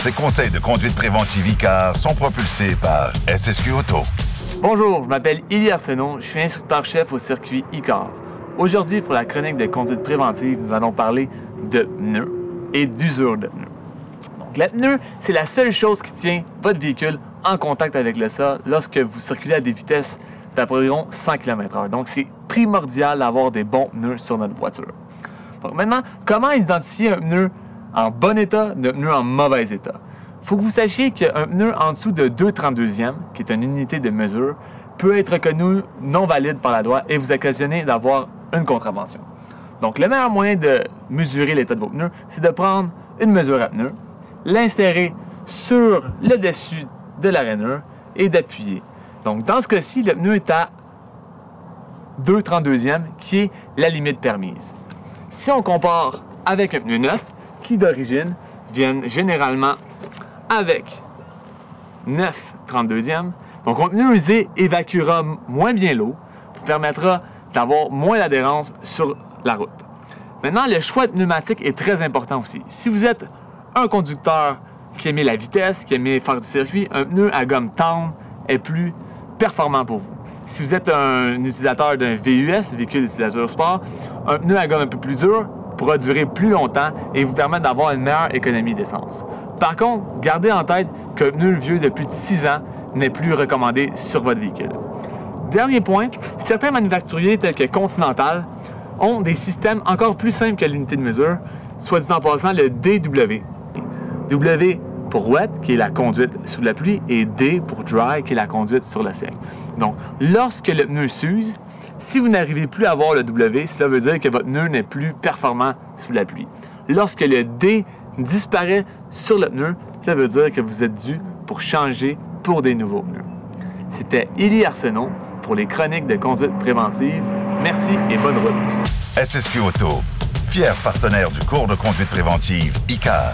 Ces conseils de conduite préventive ICAR sont propulsés par SSQ Auto. Bonjour, je m'appelle Élie Arsenault, je suis instructeur-chef au circuit ICAR. Aujourd'hui, pour la chronique de conduite préventive, nous allons parler de pneus et d'usure de pneus. Donc, les pneus, c'est la seule chose qui tient votre véhicule en contact avec le sol lorsque vous circulez à des vitesses d'environ 100 km/h. Donc, c'est primordial d'avoir des bons pneus sur notre voiture. Donc, maintenant, comment identifier un pneu en bon état d'un pneu en mauvais état? Il faut que vous sachiez qu'un pneu en dessous de 2/32e, qui est une unité de mesure, peut être reconnu non valide par la loi et vous occasionner d'avoir une contravention. Donc, le meilleur moyen de mesurer l'état de vos pneus, c'est de prendre une mesure à pneu, l'insérer sur le dessus de la rainure et d'appuyer. Donc, dans ce cas-ci, le pneu est à 2/32e, qui est la limite permise. Si on compare avec un pneu neuf, qui d'origine viennent généralement avec 9/32e, donc un pneu usé évacuera moins bien l'eau, vous permettra d'avoir moins d'adhérence sur la route. Maintenant, le choix de pneumatique est très important aussi. Si vous êtes un conducteur qui aime la vitesse, qui aime faire du circuit, un pneu à gomme tendre est plus performant pour vous. Si vous êtes un utilisateur d'un VUS, véhicule d'utilisateur sport, un pneu à gomme un peu plus dur pourra durer plus longtemps et vous permettre d'avoir une meilleure économie d'essence. Par contre, gardez en tête qu'un pneu vieux de plus de 6 ans n'est plus recommandé sur votre véhicule. Dernier point, certains manufacturiers tels que Continental ont des systèmes encore plus simples que l'unité de mesure, soit dit en passant le DW. W pour wet, qui est la conduite sous la pluie, et D pour dry, qui est la conduite sur le sec. Donc, lorsque le pneu s'use, si vous n'arrivez plus à avoir le W, cela veut dire que votre pneu n'est plus performant sous la pluie. Lorsque le D disparaît sur le pneu, ça veut dire que vous êtes dû pour changer pour des nouveaux pneus. C'était Élie Arsenault pour les chroniques de conduite préventive. Merci et bonne route. SSQ Auto, fier partenaire du cours de conduite préventive ICAR.